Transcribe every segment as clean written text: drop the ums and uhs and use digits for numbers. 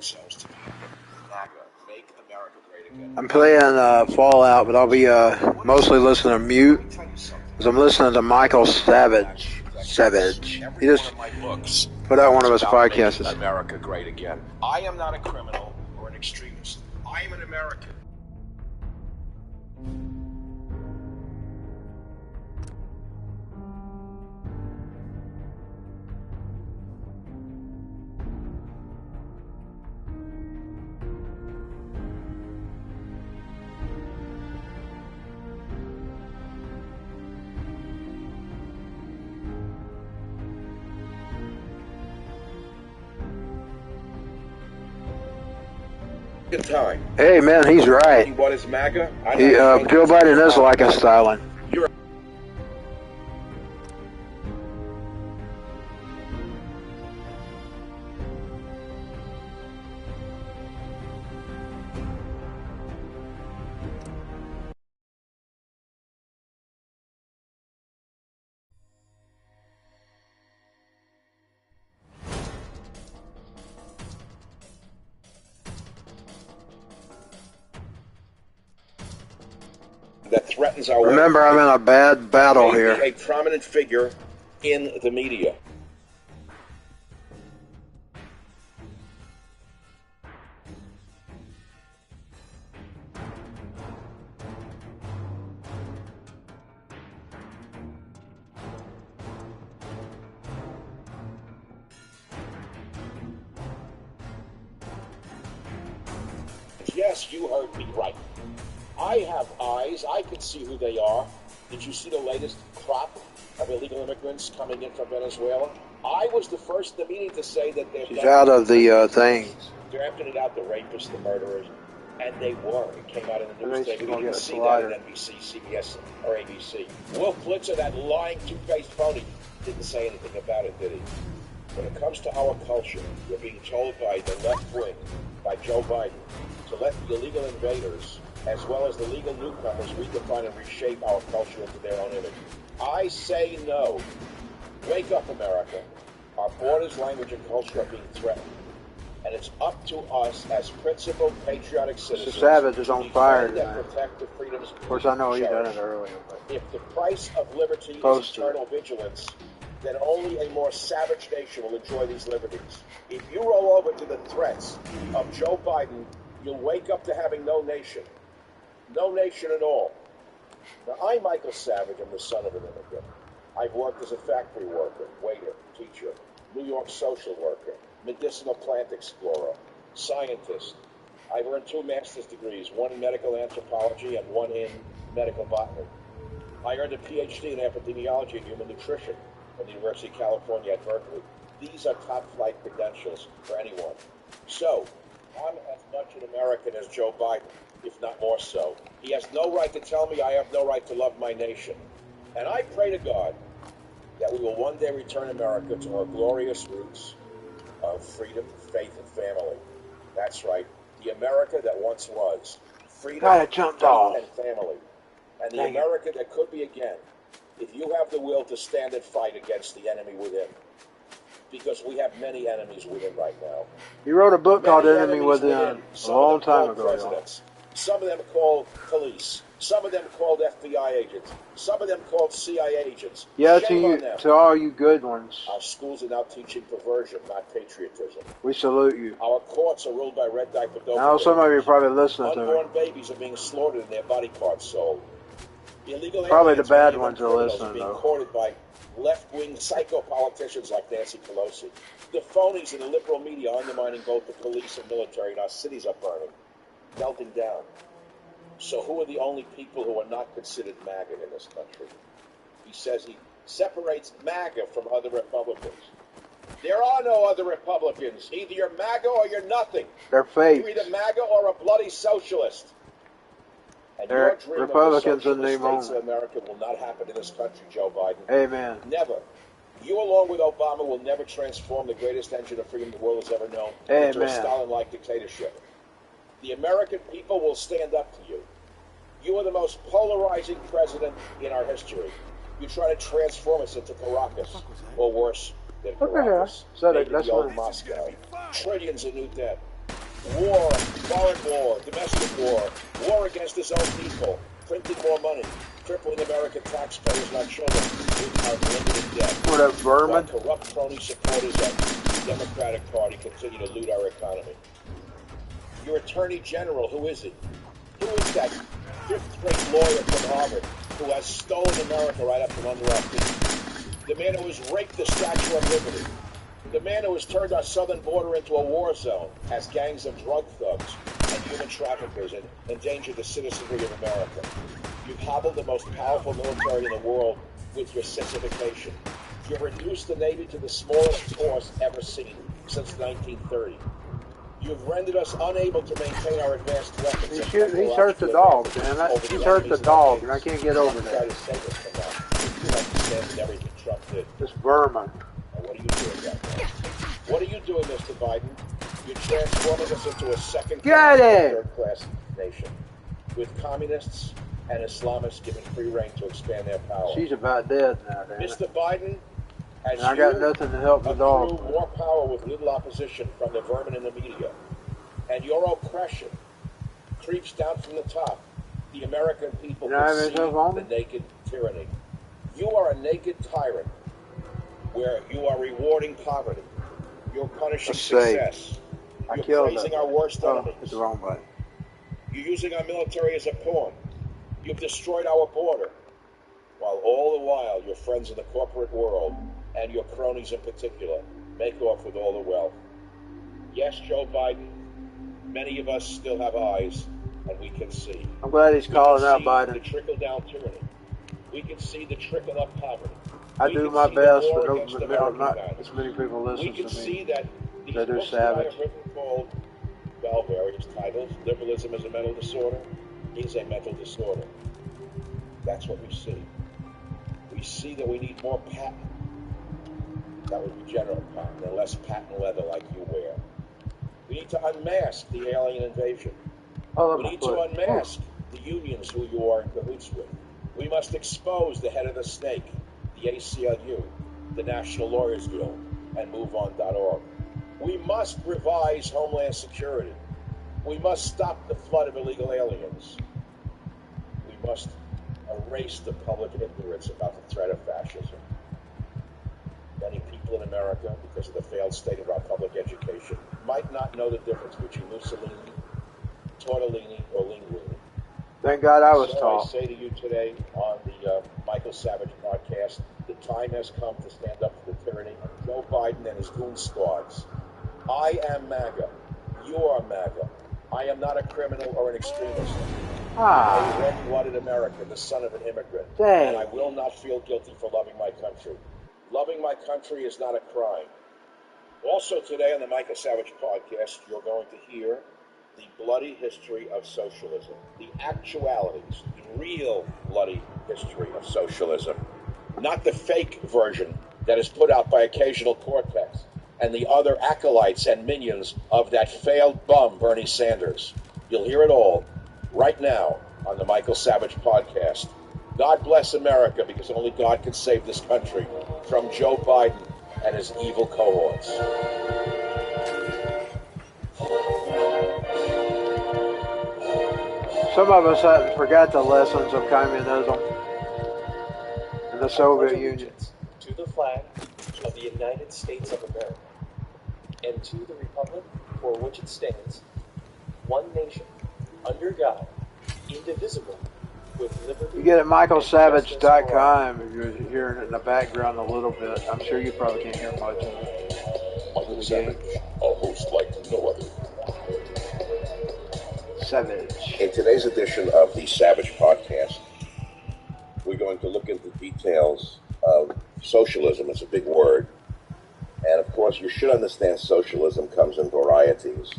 themselves to be. MAGA, make America great again. I'm playing Fallout, but I'll be mostly listening to mute, because I'm listening to Michael Savage. He just put out one of his podcasts. America great again. I am not a criminal or an extremist. I am an American. Time. Hey man, he's right. What is MAGA? Joe Biden is like a styling. That threatens our Remember, I'm in a bad battle here. A prominent figure in the media. Yes, you heard me right. I have eyes. I can see who they are. Did you see the latest crop of illegal immigrants coming in from Venezuela? I was the first in the meeting to say that they're... She's out of the thing. They're emptying out the rapists, the murderers, and they were. It came out in the newspaper. You didn't see that on NBC, CBS, or ABC. Wolf Blitzer, that lying, two-faced phony, didn't say anything about it, did he? When it comes to our culture, we're being told by the left wing, by Joe Biden, to let the illegal invaders, as well as the legal newcomers, redefine and reshape our culture into their own image. I say no. Wake up, America. Our borders, language, and culture are being threatened. And it's up to us as principled, patriotic citizens Mr. Savage is on fire to protect the freedoms. Of course, I know he done it earlier. But if the price of liberty is eternal vigilance, then only a more savage nation will enjoy these liberties. If you roll over to the threats of Joe Biden, you'll wake up to having no nation. No nation at all. Now, I'm Michael Savage. I'm the son of an immigrant. I've worked as a factory worker, waiter, teacher, New York social worker, medicinal plant explorer, scientist. I've earned 2 master's degrees, one in medical anthropology and one in medical botany. I earned a PhD in epidemiology and human nutrition from the University of California at Berkeley. These are top-flight credentials for anyone. So, I'm as much an American as Joe Biden, if not more so. He has no right to tell me I have no right to love my nation. And I pray to God that we will one day return America to our glorious roots of freedom, faith, and family. That's right, the America that once was. Freedom, faith, and family. And the America that could be again, if you have the will to stand and fight against the enemy within. Because we have many enemies within right now. He wrote a book called Enemy Within a long time ago. Some of them called police. Some of them called FBI agents. Some of them called CIA agents. Yeah, to all you good ones. Our schools are now teaching perversion, not patriotism. We salute you. Our courts are ruled by red diaper dope. Now some of you are probably listening to me. Unborn babies are being slaughtered and their body parts sold. Illegal probably the bad ones are listening, being courted by left-wing psycho politicians like Nancy Pelosi. The phonies in the liberal media are undermining both the police and military, and our cities are burning, melting down. So who are the only people who are not considered MAGA in this country? He says he separates MAGA from other Republicans. There are no other Republicans. Either you're MAGA or you're nothing. They're fake. You're either MAGA or a bloody socialist. And They're your dream Republicans of the in States of America will not happen in this country, Joe Biden. Amen. Never. You, along with Obama, will never transform the greatest engine of freedom the world has ever known Amen. into a Stalin-like dictatorship. The American people will stand up to you. You are the most polarizing president in our history. You try to transform us into Caracas, or worse than Caracas. That's the old Moscow. Trillions in new debt. War, foreign war, domestic war against his own people, printing more money, crippling American taxpayers and our children with unlimited debt. What up, Berman? While corrupt crony supporters of the Democratic Party continue to loot our economy. Your Attorney General, who is he? Who is that fifth-rate lawyer from Harvard who has stolen America right up from under our feet? The man who has raped the Statue of Liberty. The man who has turned our southern border into a war zone as gangs of drug thugs and human traffickers and endanger the citizenry of America. You've hobbled the most powerful military in the world with your sissification. You've reduced the Navy to the smallest force ever seen since 1930. You've rendered us unable to maintain our advanced weapons. He's hurt the dog, man. He's hurt the dog, and I can't get over that. Try to save us from that. You understand everything Trump did. This Burma. What are you doing right now? What are you doing, Mr. Biden? You're transforming us into a second-class, third-class nation with communists and Islamists given free rein to expand their power. She's about dead now, damn it. Mr. Biden, as I got nothing to help the dog. accrue more power with little opposition from the vermin in the media, and your oppression creeps down from the top, the American people can see the naked tyranny. You are a naked tyrant, where you are rewarding poverty. You're punishing success. You're praising our worst enemies. It's the wrong button. You're using our military as a pawn. You've destroyed our border. While all the while, your friends in the corporate world, and your cronies in particular, make off with all the wealth. Yes, Joe Biden, many of us still have eyes, and we can see. I'm glad he's calling out Biden. The trickle-down tyranny. We can see the trickle-up poverty. I do my best, but not as many people listen to me. We can see that these books savage. that I have written called, well, various titles, Liberalism is a Mental Disorder, is a mental disorder. That's what we see. We see that we need more patent. That would be general patent, and less patent leather like you wear. We need to unmask the alien invasion. We need to unmask the unions who you are in cahoots with. We must expose the head of the snake, the ACLU, the National Lawyers Guild, and MoveOn.org. We must revise Homeland Security. We must stop the flood of illegal aliens. We must erase the public ignorance about the threat of fascism. Many people in America, because of the failed state of our public education, might not know the difference between Mussolini, tortellini, or linguini. Thank God I was taught. I say to you today on the Michael Savage podcast, the time has come to stand up to the tyranny of Joe Biden and his goon squads. I am MAGA. You are MAGA. I am not a criminal or an extremist. I'm a red-blooded American, the son of an immigrant. And I will not feel guilty for loving my country. Loving my country is not a crime. Also today on the Michael Savage podcast, you're going to hear the bloody history of socialism, the actualities, the real bloody history of socialism, not the fake version that is put out by occasional Cortex and the other acolytes and minions of that failed bum Bernie Sanders. You'll hear it all right now on the Michael Savage podcast. God bless America, because only God can save this country from Joe Biden and his evil cohorts. Some of us forgot the lessons of communism and the Soviet Union. To the flag of the United States of America, and to the republic for which it stands, one nation, under God, indivisible, with liberty. You get it at michaelsavage.com if you're hearing it in the background a little bit. I'm sure you probably can't hear much of it. Michael Savage, a host like no other. Savage. In today's edition of the Savage Podcast, we're going to look into details of socialism. It's a big word. And of course, you should understand socialism comes in varieties,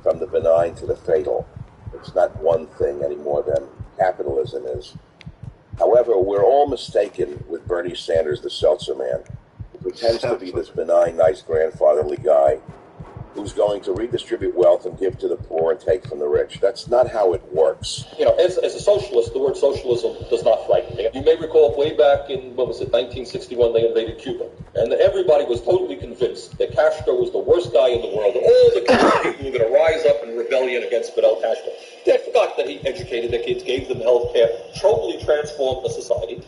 from the benign to the fatal. It's not one thing any more than capitalism is. However, we're all mistaken with Bernie Sanders, the seltzer man, who pretends to be this benign, nice, grandfatherly guy who's going to redistribute wealth and give to the poor and take from the rich. That's not how it works. You know, as a socialist, the word socialism does not frighten me. You may recall way back in, 1961, they invaded Cuba. And everybody was totally convinced that Castro was the worst guy in the world. All the people were going to rise up in rebellion against Fidel Castro. They forgot that he educated the kids, gave them health care, totally transformed the society.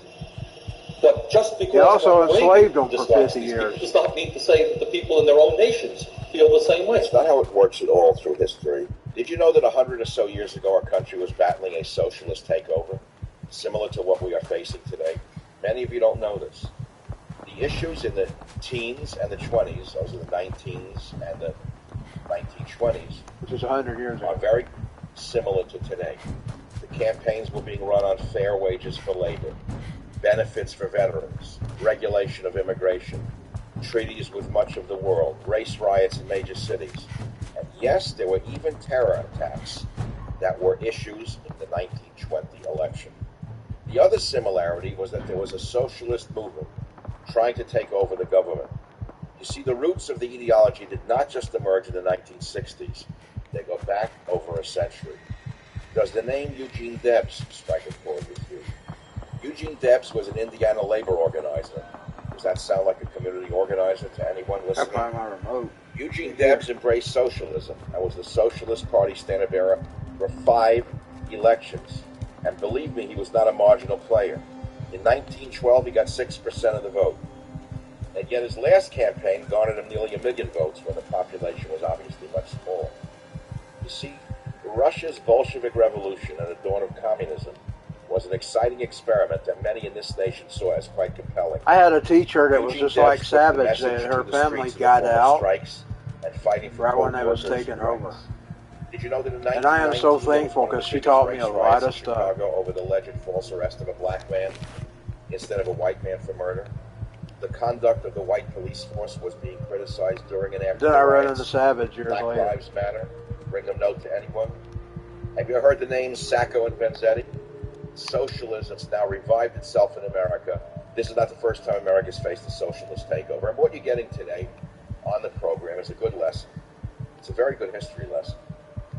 But just because he also enslaved them for 50 years. People does not mean to say that the people in their own nations feel the same way. It's not how it works at all through history. Did you know that 100 or so years ago our country was battling a socialist takeover, similar to what we are facing today? Many of you don't know this. The issues in the teens and the 20s, those are the 19s and the 1920s, which is 100 years ago, are very similar to today. The campaigns were being run on fair wages for labor, benefits for veterans, regulation of immigration, treaties with much of the world, race riots in major cities. And yes, there were even terror attacks that were issues in the 1920 election. The other similarity was that there was a socialist movement trying to take over the government. You see, the roots of the ideology did not just emerge in the 1960s. They go back over a century. Does the name Eugene Debs strike a chord with you? Eugene Debs was an Indiana labor organizer. Does that sound like a community organizer to anyone listening? That's my remote. Eugene Debs embraced socialism and was the Socialist Party standard bearer for 5 elections. And believe me, he was not a marginal player. In 1912, he got 6% of the vote. And yet his last campaign garnered him nearly 1 million votes when the population was obviously much smaller. You see, Russia's Bolshevik Revolution and the dawn of communism was an exciting experiment that many in this nation saw as quite compelling. I had a teacher that was just like Savage, that her family got out and fighting for right when they was taking over. Did you know that in and I am so thankful because she taught me a lot of stuff. Over the alleged false arrest of a black man instead of a white man for murder. The conduct of the white police force was being criticized during and after. Then I read into Savage years Black later. Lives Matter. Bring them note to anyone. Have you heard the names Sacco and Vanzetti? Socialism has now revived itself in America. This is not the first time America's faced a socialist takeover. And what you're getting today on the program is a good lesson. It's a very good history lesson.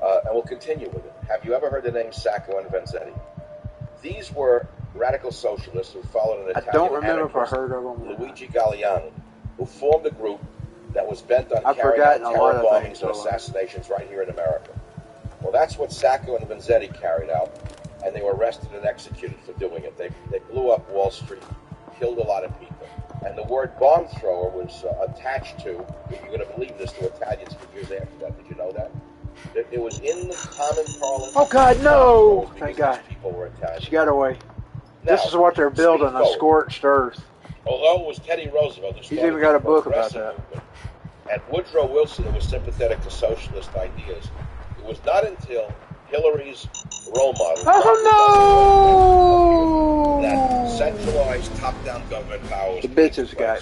And we'll continue with it. Have you ever heard the names Sacco and Vanzetti? These were radical socialists who followed an Italian I don't remember if I heard of them. Luigi Galliani, who formed a group that was bent on I've carrying out forgotten a terror lot of bombings things, and assassinations right here in America. Well, that's what Sacco and Vanzetti carried out, and they were arrested and executed for doing it. They blew up Wall Street, killed a lot of people. And the word bomb thrower was attached to, if you're going to believe this, to Italians for years after that. Did you know that? It was in the common parlance. Oh, God, no! Thank God. People were Italian. She got away. Now, this is what they're building, a scorched earth. Although it was Teddy Roosevelt, he's even got a book about that. Movement, and Woodrow Wilson, who was sympathetic to socialist ideas, it was not until Hillary's role model that centralized top-down government power was the bitches guy.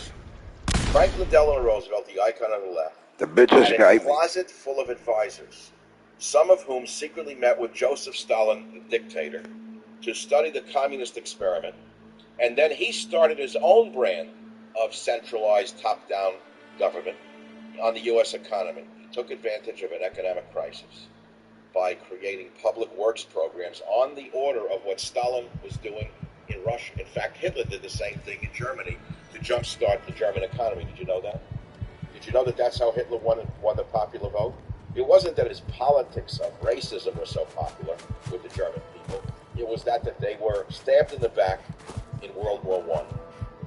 Franklin Delano Roosevelt, the icon on the left, the bitches guy. A closet full of advisors, some of whom secretly met with Joseph Stalin, the dictator, to study the communist experiment. And then he started his own brand of centralized top-down government on the U.S. economy. He took advantage of an economic crisis by creating public works programs on the order of what Stalin was doing in Russia. In fact, Hitler did the same thing in Germany to jumpstart the German economy. Did you know that? Did you know that that's how Hitler won the popular vote? It wasn't that his politics of racism were so popular with the German people. It was that they were stabbed in the back in World War I.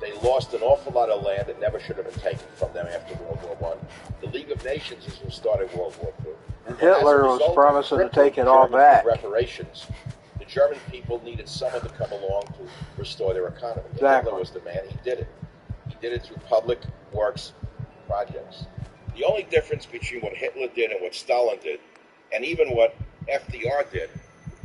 They lost an awful lot of land that never should have been taken from them after World War I. The League of Nations is who started World War II. And Hitler was promising to take it all back. Reparations. The German people needed someone to come along to restore their economy. Exactly. Hitler was the man. He did it. He did it through public works projects. The only difference between what Hitler did and what Stalin did, and even what FDR did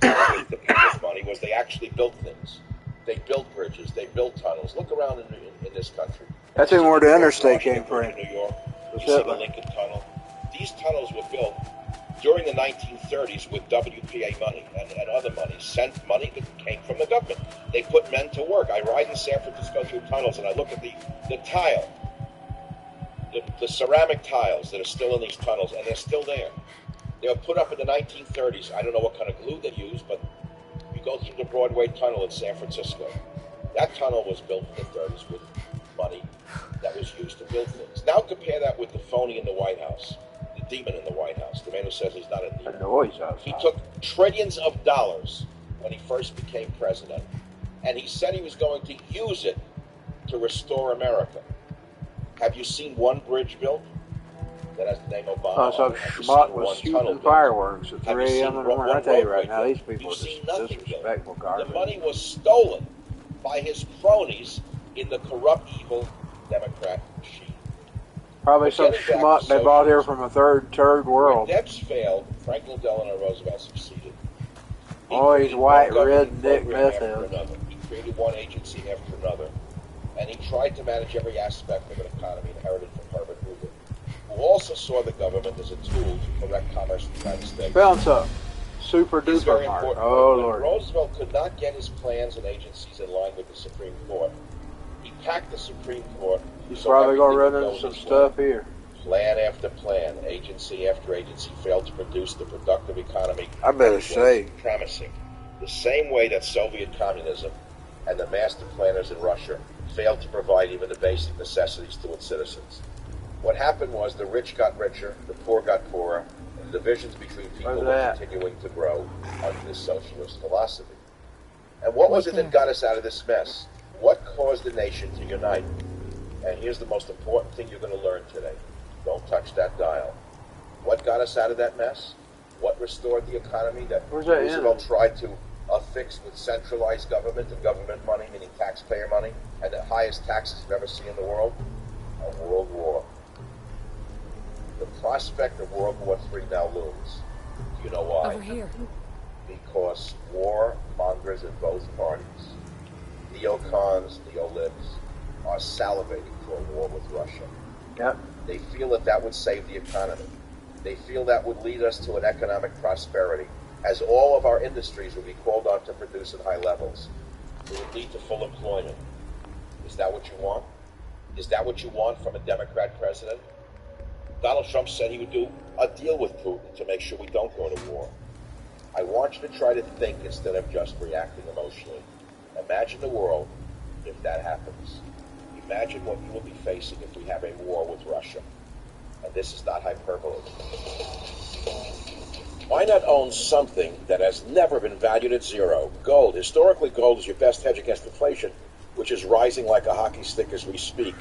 with the people's money, was they actually built things. They built bridges. They built tunnels. Look around in this country. That's even where the interstate came from. In New York, you see the Lincoln Tunnel. These tunnels were built during the 1930s with WPA money and other money, sent money that came from the government. They put men to work. I ride in San Francisco through tunnels and I look at the tile, the ceramic tiles that are still in these tunnels, and they're still there. They were put up in the 1930s. I don't know what kind of glue they used, but you go through the Broadway Tunnel in San Francisco. That tunnel was built in the 30s with money that was used to build things. Now compare that with the phony in the White House, the demon in the White House, the man who says he's not a demon. He took trillions of dollars when he first became president, and he said he was going to use it to restore America. Have you seen one bridge built that has the name Obama? Some schmuck was shooting fireworks at 3 a.m. in the morning. I tell you right now, these people are just disrespectful garbage. The money was stolen by his cronies in the corrupt, evil Democrat machine. Probably some schmuck they bought here from a third world. When Debs failed, Franklin Delano Roosevelt succeeded. Oh, he's white, red, Dick meth head. He created one agency after another, and he tried to manage every aspect of an economy inherited from Herbert Hoover, who also saw the government as a tool to correct commerce in the United States. Found some super duper mark. Oh, Lord. Roosevelt could not get his plans and agencies in line with the Supreme Court. He packed the Supreme Court. He's probably going to run into some stuff here. Plan after plan, agency after agency failed to produce the productive economy I better say promising. The same way that Soviet communism and the master planners in Russia failed to provide even the basic necessities to its citizens. What happened was the rich got richer, the poor got poorer, and the divisions between people were continuing to grow under this socialist philosophy. And what was it that got us out of this mess? What caused the nation to unite? And here's the most important thing you're going to learn today. Don't touch that dial. What got us out of that mess? What restored the economy that Roosevelt tried to fix with centralized government and government money, meaning taxpayer money, and the highest taxes you've ever seen in the world? A world war. The prospect of World War III now looms. Do you know why? Over here. Because war mongers in both parties, neocons, neolibs, are salivating for a war with Russia. Yep. They feel that that would save the economy. They feel that would lead us to an economic prosperity, as all of our industries would be called on to produce at high levels. It would lead to full employment. Is that what you want? Is that what you want from a Democrat president? Donald Trump said he would do a deal with Putin to make sure we don't go to war. I want you to try to think instead of just reacting emotionally. Imagine the world if that happens. Imagine what you will be facing if we have a war with Russia. And this is not hyperbole. Why not own something that has never been valued at zero? Gold. Historically, gold is your best hedge against inflation, which is rising like a hockey stick as we speak.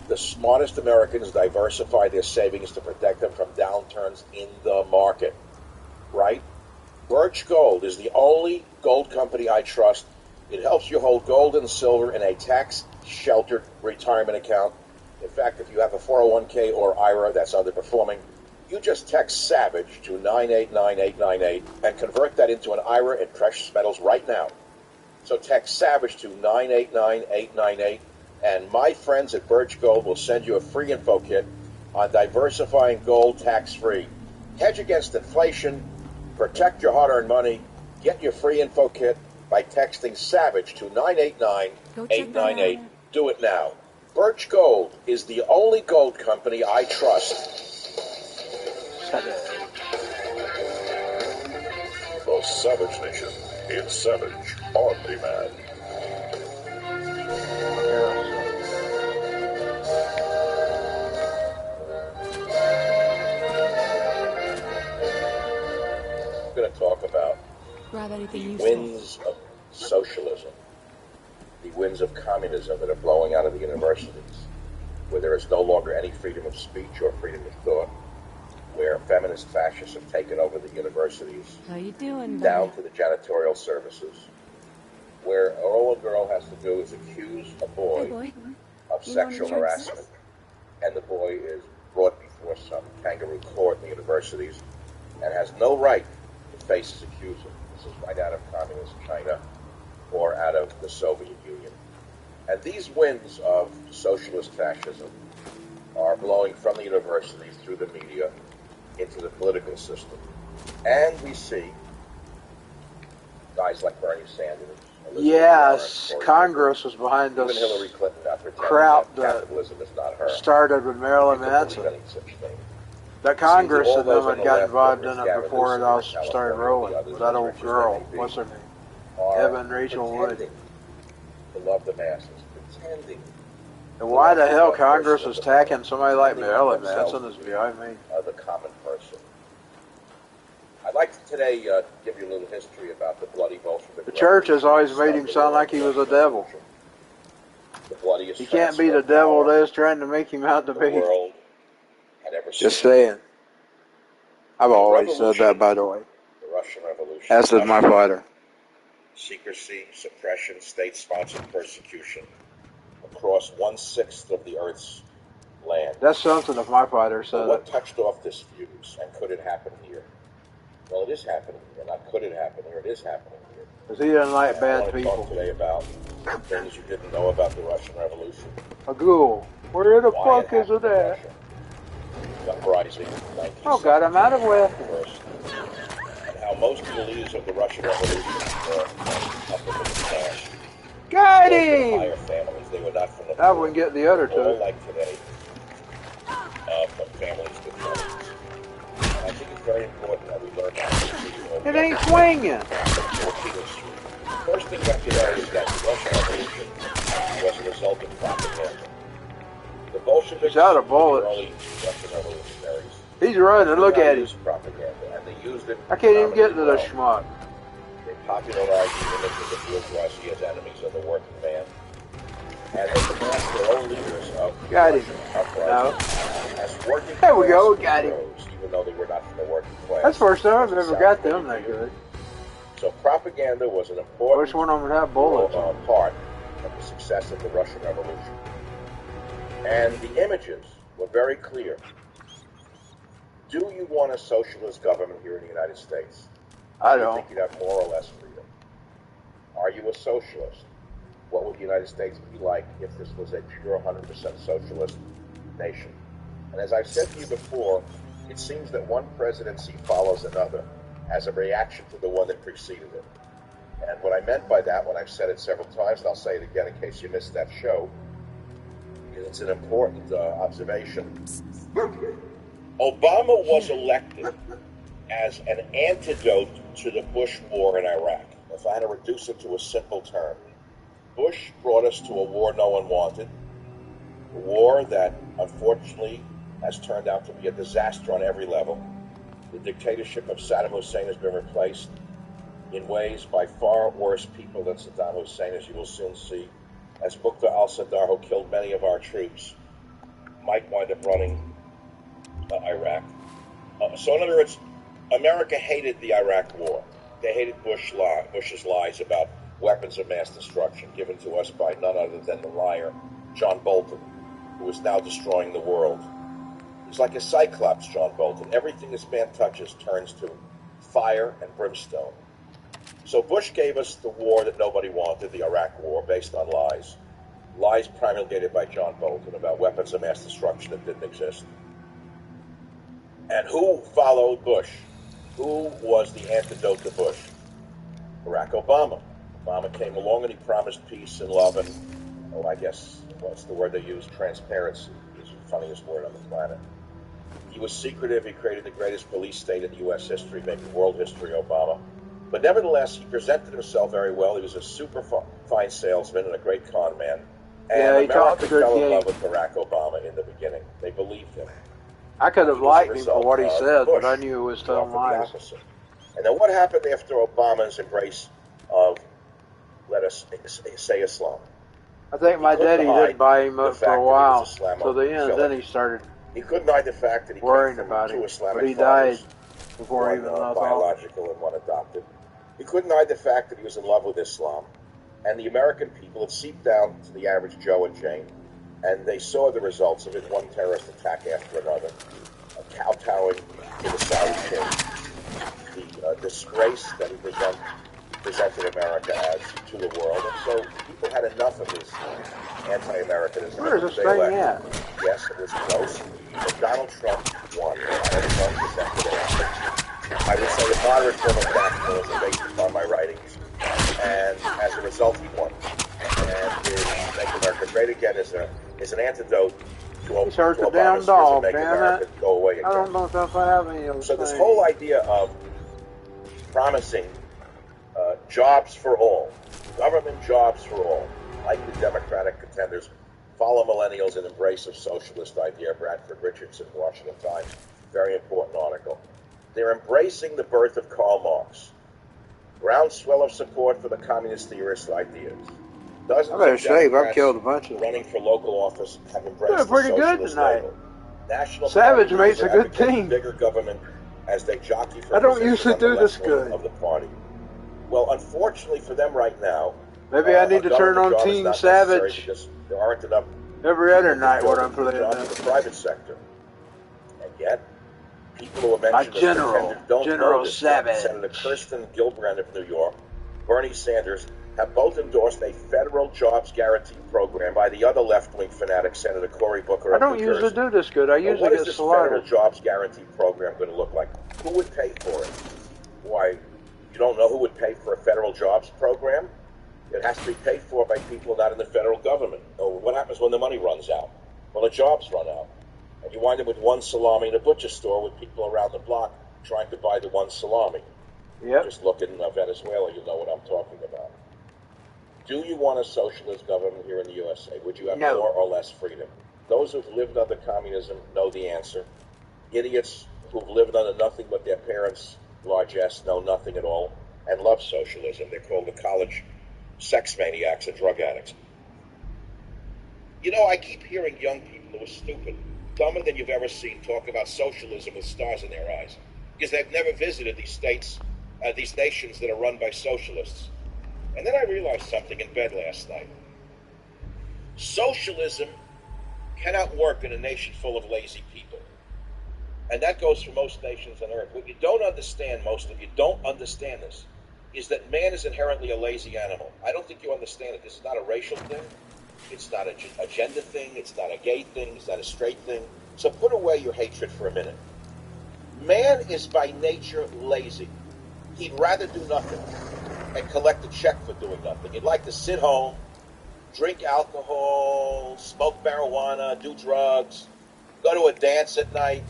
The smartest Americans diversify their savings to protect them from downturns in the market. Right? Birch Gold is the only gold company I trust. It helps you hold gold and silver in a tax-sheltered retirement account. In fact, if you have a 401k or IRA that's underperforming, you just text SAVAGE to 989898 and convert that into an IRA in precious metals right now. So text SAVAGE to 989898, and my friends at Birch Gold will send you a free info kit on diversifying gold tax-free. Hedge against inflation, protect your hard-earned money, get your free info kit by texting SAVAGE to 989898. Do it now. Birch Gold is the only gold company I trust. The Savage Nation. It's Savage on Demand. I'm going to talk about the winds of socialism, the winds of communism that are blowing out of the universities, where there is no longer any freedom of speech or freedom of thought, where feminist fascists have taken over the universities, how you doing, down to the janitorial services, where all a girl has to do is accuse a boy of sexual harassment, and the boy is brought before some kangaroo court in the universities and has no right to face his accuser. This is right out of communist China or out of the Soviet Union. And these winds of socialist fascism are blowing from the universities through the media into the political system. And we see guys like Bernie Sanders. Yes, Congress was behind even this Hillary Clinton crowd that capitalism is not her. started with Marilyn Manson. The Congress and them had got involved in it before it all started rolling. That old girl, what's her name? Evan Rachel Wood. to love the masses, pretending. And why the hell Congress is attacking somebody like Marilyn Manson is beyond me. The common person. I'd like to today give you a little history about the bloody Bolshevik. The church has always made him sound like he was a devil. The bloodiest. He can't be the devil they're trying to make him out to be. Just saying. I've always said that, by the way. The Russian Revolution. As did my fighter. Secrecy, suppression, state-sponsored persecution across 1/6 of the Earth's land. That's something if my fighter said What touched off this fuse, and could it happen here? Well, it is happening here. Not could it happen here, it is happening here. Because he doesn't like bad people. I want to talk today about things you didn't know about the Russian Revolution. A ghoul. Where the fuck is it at? The uprising in 1970. Oh God, I'm out of breath. And how most of the leaders of the Russian Revolution were upper middle class. Got him! Higher families. They were not from the I wouldn't get the other two. All like today, from families with money. And I think it's very important that we learn how to It ain't swinging. First thing you have to know is that the Russian Revolution was a result of propaganda. The Bolsheviks out of bullets. were early Russian revolutionaries. He's running. Look at him. Propaganda, and they used it. I can't even get to the schmuck. They popularized the image of the bourgeoisie as enemies of the working man, and they cast their own leaders of Russian uprising as working. There we go. Got him. Heroes, even though they were not from the working class. That's the first time I've ever got them that good. So propaganda was an important Which one of them have bullets? Part of the success of the Russian Revolution. And the images were very clear. Do you want a socialist government here in the United States? I Do you don't. think you'd have more or less freedom? Are you a socialist? What would the United States be like if this was a pure 100% socialist nation? And as I've said to you before, it seems that one presidency follows another as a reaction to the one that preceded it. And what I meant by that, when I've said it several times, and I'll say it again in case you missed that show, it's an important observation. Obama was elected as an antidote to the Bush war in Iraq. If I had to reduce it to a simple term, Bush brought us to a war no one wanted, a war that unfortunately has turned out to be a disaster on every level. The dictatorship of Saddam Hussein has been replaced in ways by far worse people than Saddam Hussein, as you will soon see. As Muqtada al-Sadr, who killed many of our troops, might wind up running Iraq. So in other words, America hated the Iraq war. They hated Bush's lies about weapons of mass destruction given to us by none other than the liar, John Bolton, who is now destroying the world. He's like a cyclops, John Bolton. Everything this man touches turns to fire and brimstone. So Bush gave us the war that nobody wanted, the Iraq war, based on lies. Lies promulgated by John Bolton about weapons of mass destruction that didn't exist. And who followed Bush? Who was the antidote to Bush? Barack Obama. Obama came along and he promised peace and love and, I guess, what's the word they use? Transparency is the funniest word on the planet. He was secretive. He created the greatest police state in U.S. history, maybe world history, Obama. But nevertheless, he presented himself very well. He was a super fine salesman and a great con man. And America fell in love with Barack Obama in the beginning. They believed him. I could have liked him for what he said, but I knew it was telling lies. And then what happened after Obama's embrace of, let us say, Islam? I think my daddy did buy him up for a while. So the end, then he started couldn't hide the fact that he worrying came about from him, two Islamic but he died fathers, before he even left biological and one adopted. He couldn't hide the fact that he was in love with Islam. And the American people had seeped down to the average Joe and Jane, and they saw the results of it, one terrorist attack after another, kowtowing to the Saudi king, the disgrace that he presented America as to the world. And so people had enough of his anti-Americanism. Where is this thing at? Yes, it was close, but Donald Trump won. I would say a moderate form of nationalism based upon my writings, and as a result, he won. And his Make America Great Again is an antidote to Obama's dog, Make America Go Away Again. I don't know if I have any of those So this whole idea of promising jobs for all, government jobs for all, like the Democratic contenders, follow millennials in embrace of socialist idea. Bradford Richardson, Washington Times, very important article. They're embracing the birth of Karl Marx. Groundswell of support for the communist theorist ideas. Dozens of Democrats I've killed a bunch of them. running for local office have embraced the pretty good socialist tonight. label. National Savage party makes leaders a are good advocating team. bigger government as they jockey for I don't position usually on the do this left wing good. of the party. Well, unfortunately for them right now, Maybe I need to turn on job is Team not necessary Savage because there aren't enough every other people night to when fill I'm the playing jobs in this. the private sector. And yet, people who are mentioned as General contenders don't General know this. Savage. Senator Kirsten Gillibrand of New York, Bernie Sanders have both endorsed a federal jobs guarantee program by the other left-wing fanatic, Senator Cory Booker I of don't New usually Jersey. do this good. I Now, usually what is get this federal slaughtered. jobs guarantee program going to look like? Who would pay for it? Why, you don't know who would pay for a federal jobs program? It has to be paid for by people not in the federal government. Oh, what happens when the money runs out? Well, the jobs run out. And you wind up with one salami in a butcher store with people around the block trying to buy the one salami. Yep. Just look in Venezuela, you know what I'm talking about. Do you want a socialist government here in the USA? Would you have No. more or less freedom? Those who've lived under communism know the answer. Idiots who've lived under nothing but their parents' largesse know nothing at all and love socialism. They're called the college sex maniacs and drug addicts. You know, I keep hearing young people who are stupid, dumber than you've ever seen, talk about socialism with stars in their eyes because they've never visited these states, these nations that are run by socialists. And then I realized something in bed last night. Socialism cannot work in a nation full of lazy people. And that goes for most nations on earth. What you don't understand, most of you don't understand this, is that man is inherently a lazy animal. I don't think you understand it. This is not a racial thing. It's not a gender thing. It's not a gay thing. It's not a straight thing. So put away your hatred for a minute. Man is by nature lazy. He'd rather do nothing and collect a check for doing nothing. He'd like to sit home, drink alcohol, smoke marijuana, do drugs, go to a dance at night.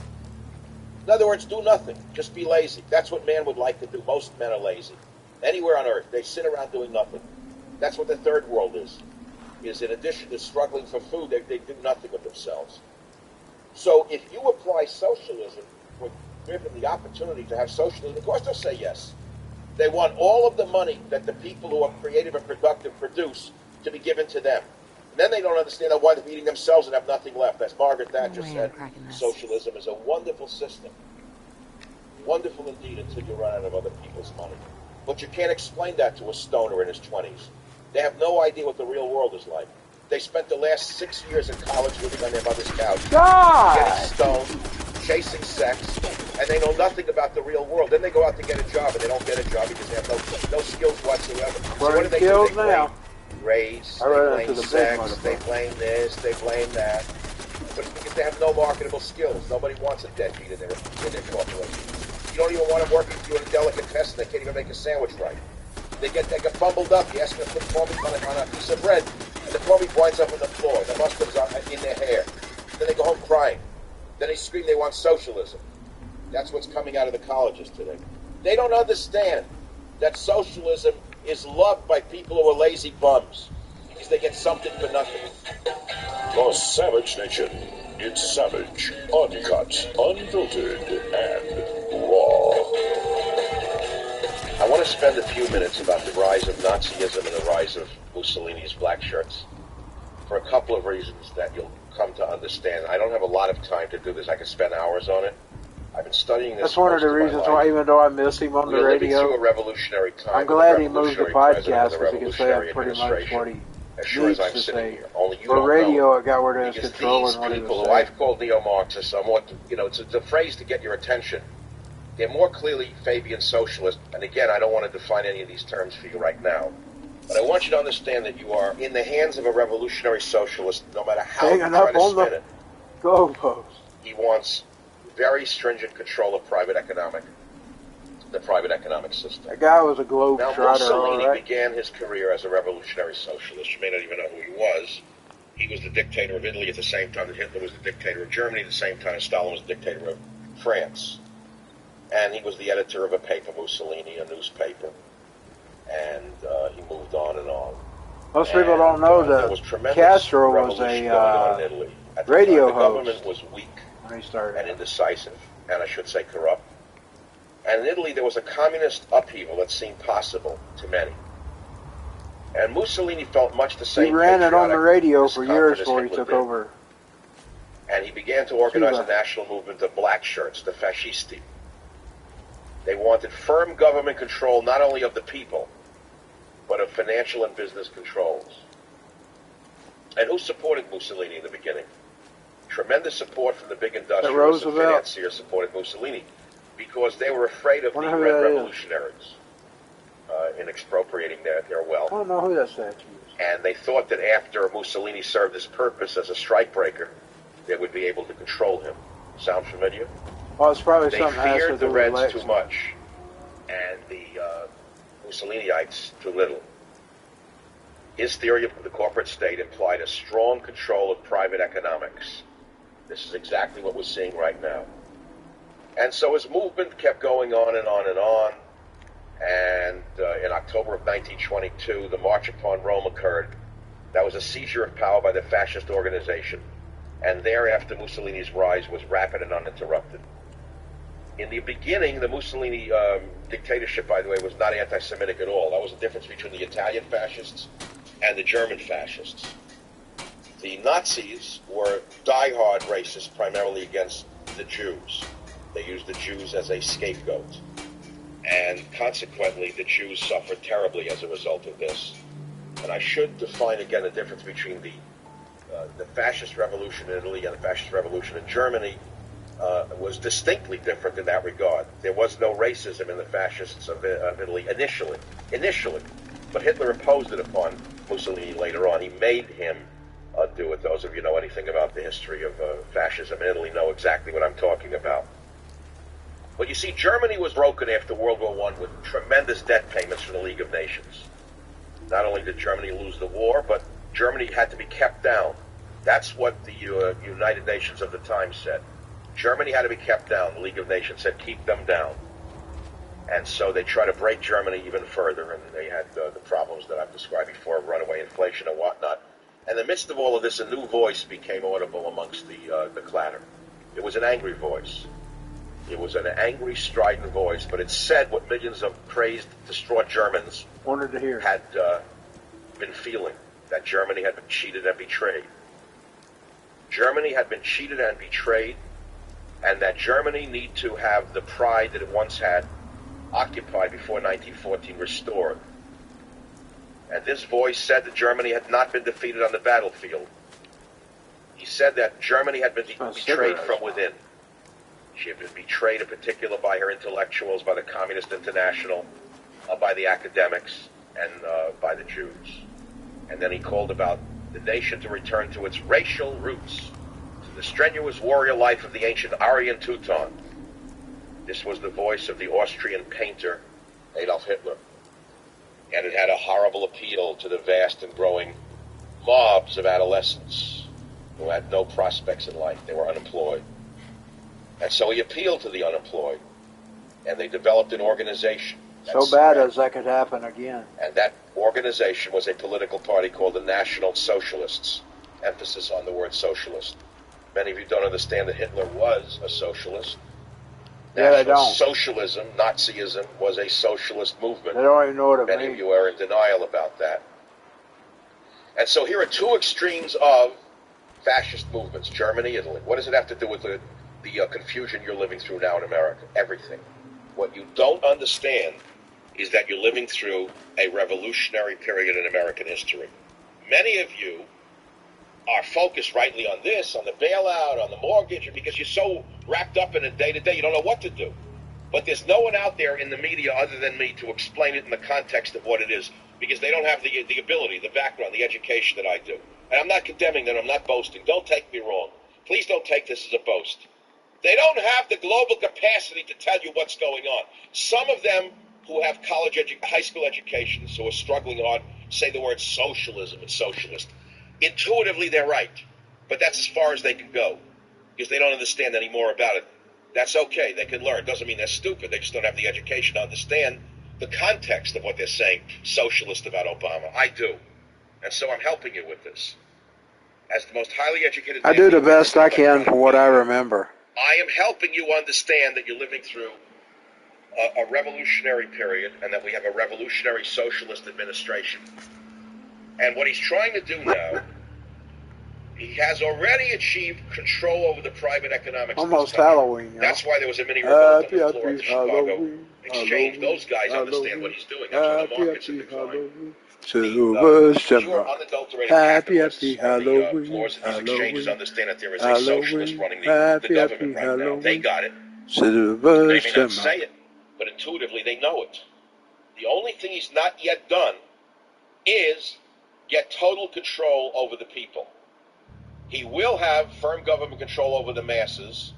In other words, do nothing. Just be lazy. That's what man would like to do. Most men are lazy. Anywhere on earth, they sit around doing nothing. That's what the third world is in addition to struggling for food, they do nothing with themselves. So if you apply socialism, or give them the opportunity to have socialism, of course they'll say yes. They want all of the money that the people who are creative and productive produce to be given to them. And then they don't understand they'll wind up eating themselves and have nothing left. As Margaret Thatcher said, socialism is a wonderful system. Wonderful indeed until you run out of other people's money. But you can't explain that to a stoner in his 20s. They have no idea what the real world is like. They spent the last 6 years in college living on their mother's couch, getting stoned, chasing sex, and they know nothing about the real world. Then they go out to get a job, and they don't get a job because they have no skills whatsoever. So what do? They blame race, they blame sex, they blame this, they blame that. But it's because they have no marketable skills. Nobody wants a deadbeat in their corporation. You don't even want them working for you in a delicatessen. They can't even make a sandwich right. They get fumbled up. You ask them to put corned beef on a piece of bread, and the corned beef winds up on the floor. The mustard is in their hair. Then they go home crying. Then they scream they want socialism. That's what's coming out of the colleges today. They don't understand that socialism is loved by people who are lazy bums because they get something for nothing. The Savage Nation. It's savage, uncut, unfiltered, and raw. I want to spend a few minutes about the rise of Nazism and the rise of Mussolini's black shirts for a couple of reasons that you'll come to understand. I don't have a lot of time to do this. I could spend hours on it. I've been studying this. That's one of the reasons why, even though I miss him on the radio, living through a revolutionary time. I'm glad he moved the podcast because he can say pretty much what he as sure as I'm needs to sitting say. here. Only you For don't radio, know. it got rid of his Because control these and what he people was who saying. I've called neo-Marxists, somewhat, it's a phrase to get your attention. They're more clearly Fabian socialist. And again, I don't want to define any of these terms for you right now. But I want you to understand that you are in the hands of a revolutionary socialist, no matter how you try to spin it. Goalpost. He wants very stringent control of the private economic system. That guy was a globetrotter. Now, Mussolini right? began his career as a revolutionary socialist. You may not even know who he was. He was the dictator of Italy at the same time that Hitler was the dictator of Germany, at the same time Stalin was the dictator of France. And he was the editor of a paper, Mussolini, a newspaper. And he moved on and on. Most people don't know there was that tremendous Castro was revolution going on in a Italy. At the radio time, the government host was weak when he started. and indecisive, and I should say corrupt. And in Italy, there was a communist upheaval that seemed possible to many. And Mussolini felt much the same. He ran it on the radio for years before he Hitler took did. over. And he began to organize Cuba. a national movement of black shirts, the fascisti. They wanted firm government control not only of the people, but of financial and business controls. And who supported Mussolini in the beginning? Tremendous support from the big industrialists and financiers supported Mussolini because they were afraid of the Red Revolutionaries in expropriating their wealth. I don't know who that statue is. And they thought that after Mussolini served his purpose as a strikebreaker, they would be able to control him. Sound familiar? Well, it's probably They something that has to feared do the with Reds election. too much, and the Mussoliniites too little. His theory of the corporate state implied a strong control of private economics. This is exactly what we're seeing right now. And so his movement kept going on and on and on. And in October of 1922, the March upon Rome occurred. That was a seizure of power by the fascist organization. And thereafter, Mussolini's rise was rapid and uninterrupted. In the beginning, the Mussolini dictatorship, by the way, was not anti-Semitic at all. That was the difference between the Italian fascists and the German fascists. The Nazis were diehard racists, primarily against the Jews. They used the Jews as a scapegoat. And consequently, the Jews suffered terribly as a result of this. And I should define again the difference between the fascist revolution in Italy and the fascist revolution in Germany. Was distinctly different in that regard. There was no racism in the fascists of Italy initially, but Hitler imposed it upon Mussolini later on. He made him do it. Those of you who know anything about the history of fascism in Italy know exactly what I'm talking about. But you see, Germany was broken after World War I with tremendous debt payments from the League of Nations. Not only did Germany lose the war, but Germany had to be kept down. That's what the United Nations of the time said. Germany had to be kept down. The League of Nations said, keep them down. And so they tried to break Germany even further, and they had the problems that I've described before, runaway inflation and whatnot. In the midst of all of this, a new voice became audible amongst the clatter. It was an angry voice. It was an angry, strident voice, but it said what millions of crazed, distraught Germans wanted to hear. Had been feeling, that Germany had been cheated and betrayed. Germany had been cheated and betrayed, and that Germany need to have the pride that it once had occupied before 1914 restored. And this voice said that Germany had not been defeated on the battlefield. He said that Germany had been betrayed from within. She had been betrayed in particular by her intellectuals, by the Communist International, by the academics, and by the Jews. And then he called about the nation to return to its racial roots, to the strenuous warrior life of the ancient Aryan Teuton. This was the voice of the Austrian painter Adolf Hitler. And it had a horrible appeal to the vast and growing mobs of adolescents who had no prospects in life. They were unemployed. And so he appealed to the unemployed, and they developed an organization. So bad as that could happen again. And that organization was a political party called the National Socialists, emphasis on the word socialist. Many of you don't understand that Hitler was a socialist. Yeah, they don't. Socialism, Nazism, was a socialist movement. They don't even know what it means. Many of you are in denial about that. And so here are two extremes of fascist movements, Germany, Italy. What does it have to do with the confusion you're living through now in America? Everything. What you don't understand is that you're living through a revolutionary period in American history. Many of you are focused rightly on this, on the bailout, on the mortgage, because you're so wrapped up in it day to day, you don't know what to do. But there's no one out there in the media other than me to explain it in the context of what it is, because they don't have the ability, the background, the education that I do. And I'm not condemning them, I'm not boasting. Don't take me wrong. Please don't take this as a boast. They don't have the global capacity to tell you what's going on. Some of them who have high school educations, who are struggling hard, say the word socialism and socialist. Intuitively, they're right, but that's as far as they can go, because they don't understand any more about it. That's okay. They can learn. Doesn't mean they're stupid. They just don't have the education to understand the context of what they're saying, socialist about Obama. I do. And so I'm helping you with this. As the most highly educated... I do the best I can from what I remember. I am helping you understand that you're living through a revolutionary period and that we have a revolutionary socialist administration. And what he's trying to do now, he has already achieved control over the private economics almost of this country. Halloween, That's why there was a mini revolt on the floor at the Chicago Exchange. Those guys understand what he's doing. That's why the markets have declined. Pure unadulterated capitalists on the floors of these exchanges understand that there is a socialist running the government right now. They got it. They may not say it, but intuitively they know it. The only thing he's not yet done is get total control over the people. He will have firm government control over the masses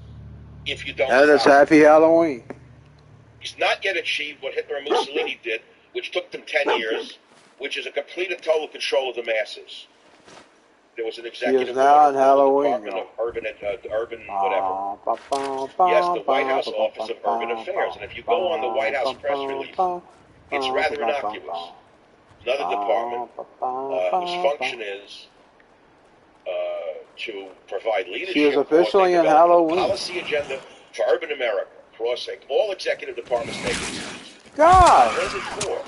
if you don't. And it's Happy Halloween. He's not yet achieved what Hitler and Mussolini did, which took them 10 years, which is a complete and total control of the masses. There was an executive order from the Department of Urban whatever. Yes, the White House Office of Urban Affairs. And if you go on the White House press release, it's rather innocuous. Another department whose function is to provide leadership officially in Halloween. Policy agenda for urban America, crossing all executive departments taking. God! What is it for?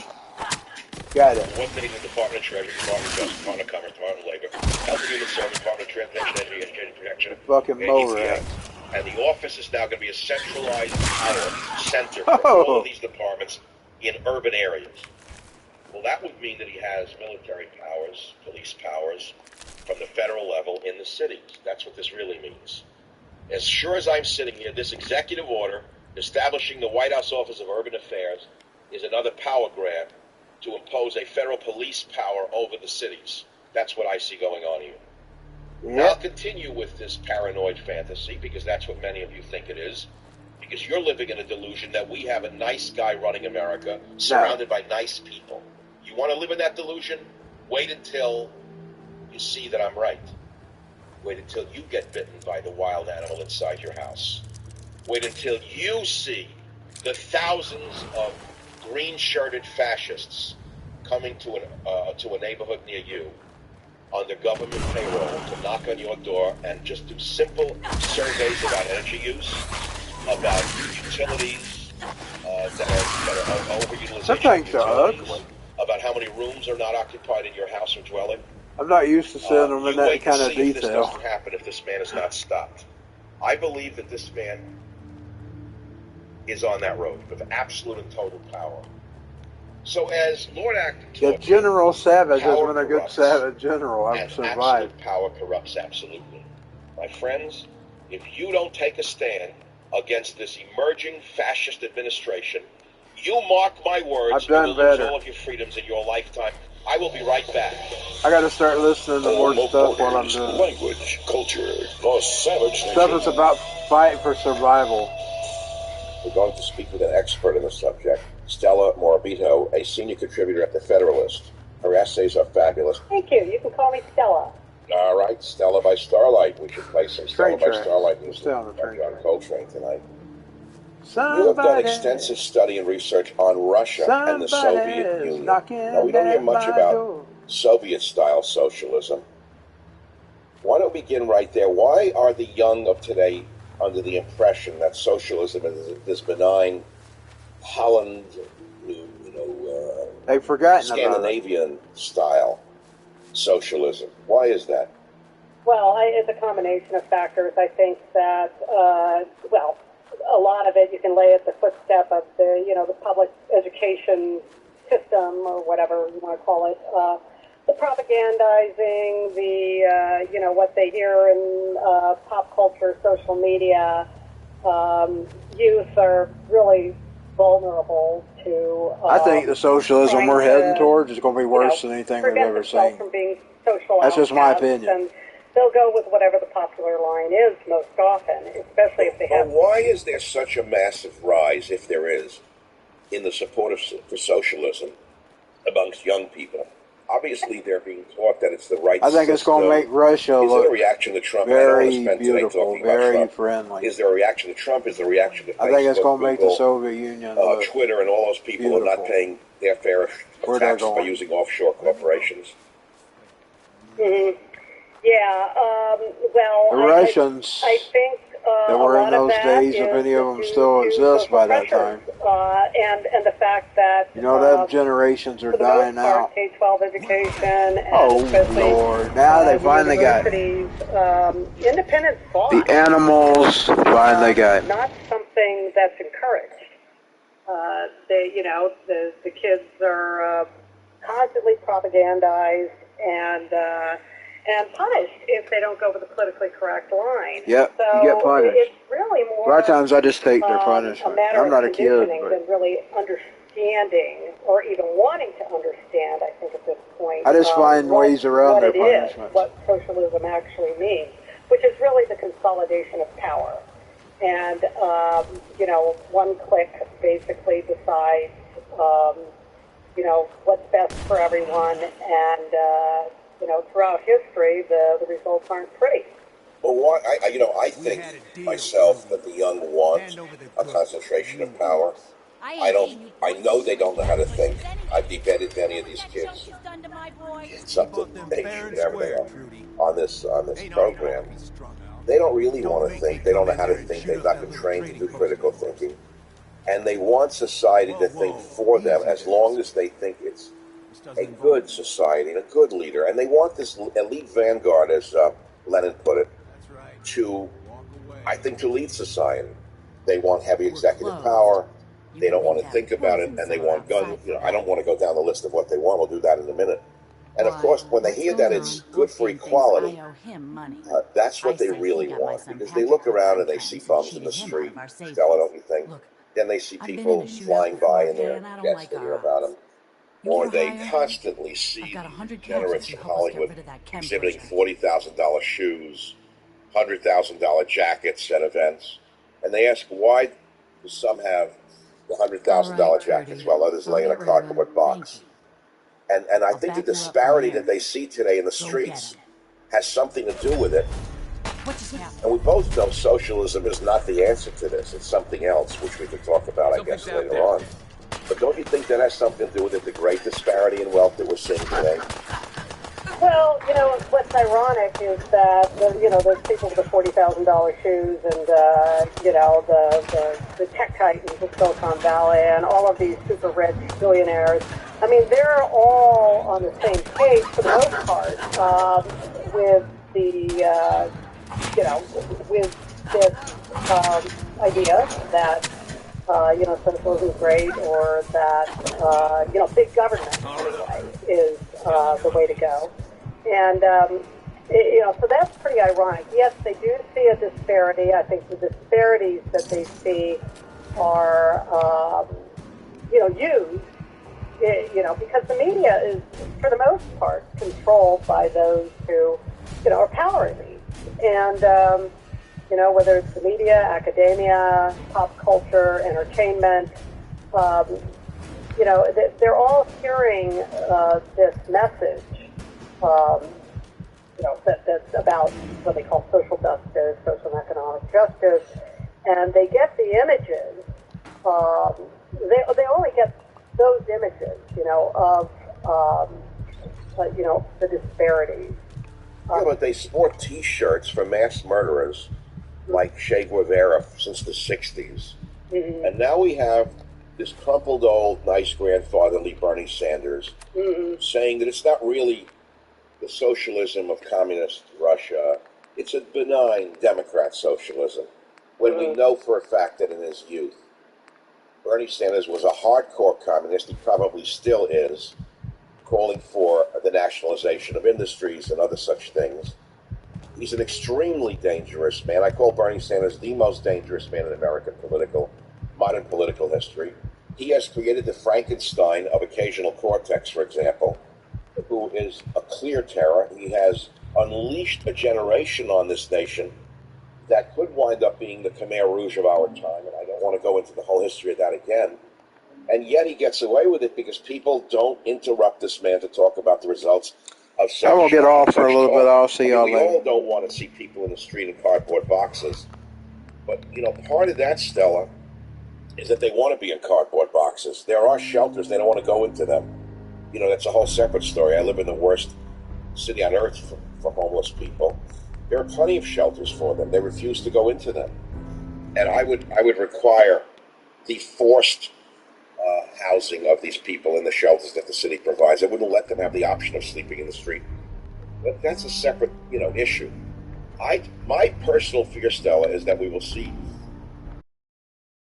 Got it. Coordinating the Department of Treasury, Department of Justice, Department of Commerce, Department of Labor, Health and Human Services, Department of Transportation, Education, Protection, fucking motor. And the office is now going to be a centralized power center for all of these departments in urban areas. Well, that would mean that he has military powers, police powers, from the federal level in the cities. That's what this really means. As sure as I'm sitting here, this executive order establishing the White House Office of Urban Affairs is another power grab to impose a federal police power over the cities. That's what I see going on here. Yep. I'll continue with this paranoid fantasy because that's what many of you think it is. Because you're living in a delusion that we have a nice guy running America surrounded by nice people. You want to live in that delusion? Wait until you see that I'm right. Wait until you get bitten by the wild animal inside your house. Wait until you see the thousands of green-shirted fascists coming to a neighborhood near you under government payroll to knock on your door and just do simple surveys about energy use, about utilities that are overutilization, about how many rooms are not occupied in your house or dwelling. I'm not used to seeing them in that kind of detail. This doesn't happen if this man is not stopped. I believe that this man is on that road with absolute and total power. So as Lord Acton taught, General Savage has been a good Savage general. I've survived. Absolute power corrupts absolutely. My friends, if you don't take a stand against this emerging fascist administration, you mark my words, you will lose all of your freedoms in your lifetime. I will be right back. I got to start listening to more stuff while I'm doing language, culture, the Savage Nation. Stuff that's about fight for survival. We're going to speak with an expert on the subject, Stella Morabito, a senior contributor at The Federalist. Her essays are fabulous. Thank you. You can call me Stella. All right, Stella by Starlight. We should play some Stella by Starlight music by John Coltrane tonight. You have done extensive study and research on Russia and the Soviet Union. Now, we don't hear much about Soviet-style socialism. Why don't we begin right there? Why are the young of today under the impression that socialism is this benign Holland, they've forgotten Scandinavian-style socialism? Why is that? Well, it's a combination of factors. I think that, a lot of it you can lay at the footstep of the public education system or whatever you want to call it. The propagandizing, what they hear in pop culture, social media. Youth are really vulnerable to. I think the socialism we're heading towards is going to be worse than anything we've ever seen. From being social That's just my opinion. And they'll go with whatever the popular line is most often, especially if they have. But why is there such a massive rise, if there is, in the support for socialism amongst young people? Obviously, they're being taught that it's the right I think system. It's going to make Russia look a reaction to Trump? very beautiful, very friendly. Is there a reaction to Trump? Is there a reaction to Facebook? I think it's going to make the Soviet Union look Twitter and all those people are not paying their fair taxes by using offshore corporations. Mm-hmm. Yeah. Well, The Russians. I think that were in those days, if any of them still exist by that time. And the fact that them generations are dying out. K-12 education and Lord! Now they finally got independent thought. The animals finally got not something that's encouraged. The kids are constantly propagandized and punished if they don't go with the politically correct line. Yep, so you get punished. It's really more a lot of times I just take their punishment. A matter I'm not of a kid, but than really understanding or even wanting to understand, I think, at this point. I just find ways around their punishments. What socialism actually means, which is really the consolidation of power. And, one click basically decides, what's best for everyone. And, throughout history, the results aren't pretty. Well, I think myself that the young want a concentration of power. I know they don't know how to think. I'd be betted to any of these kids. It's up to they whatever they are on this program. They don't really want to think. They don't know how to think. They've not been trained to do critical thinking. And they want society to think for them as long as they think it's a good society and a good leader. And they want this elite vanguard, as Lenin put it, to lead society. They want heavy executive power. They don't want to think about it, and they want guns. I don't want to go down the list of what they want. We'll do that in a minute. And of course, when they hear that it's good for equality, that's what they really want. Because they look around and they see bums in the street. Stella, don't you think? Then they see people flying by in their jets to hear about them. Or they constantly see degenerates in Hollywood exhibiting $40,000 shoes, $100,000 jackets at events. And they ask, why do some have the $100,000 jackets while others lay in a cardboard box? And I think the disparity that they see today in the streets has something to do with it. And we both know socialism is not the answer to this. It's something else, which we could talk about, I guess, later on. But don't you think that has something to do with it, the great disparity in wealth that we're seeing today? Well, what's ironic is that, those people with the $40,000 shoes and, the tech titans of Silicon Valley and all of these super rich billionaires, I mean, they're all on the same page for the most part with the, with this idea that, socialism is great, or that, big government, anyway, is the way to go. And, so that's pretty ironic. Yes, they do see a disparity. I think the disparities that they see are, used, because the media is, for the most part, controlled by those who, are power elites. And, whether it's the media, academia, pop culture, entertainment, they're all hearing this message, that's about what they call social justice, social and economic justice, and they get the images. They only get those images, of the disparities. Yeah, but they sport T-shirts for mass murderers like Che Guevara since the 60s. Mm-hmm. And now we have this crumpled old nice grandfatherly Bernie Sanders saying that it's not really the socialism of communist Russia, it's a benign Democrat socialism, when we know for a fact that in his youth, Bernie Sanders was a hardcore communist, he probably still is, calling for the nationalization of industries and other such things. He's an extremely dangerous man. I call Bernie Sanders the most dangerous man in American modern political history. He has created the Frankenstein of occasional cortex, for example, who is a clear terror. He has unleashed a generation on this nation that could wind up being the Khmer Rouge of our time, and I don't want to go into the whole history of that again. And yet he gets away with it because people don't interrupt this man to talk about the results of such. I will get off for a little bit. I'll see y'all later. We all don't want to see people in the street in cardboard boxes. But, part of that, Stella, is that they want to be in cardboard boxes. There are shelters. They don't want to go into them. That's a whole separate story. I live in the worst city on earth for homeless people. There are plenty of shelters for them. They refuse to go into them. And I would require the forced housing of these people in the shelters that the city provides. I wouldn't let them have the option of sleeping in the street. But that's a separate, issue. My personal fear, Stella, is that we will see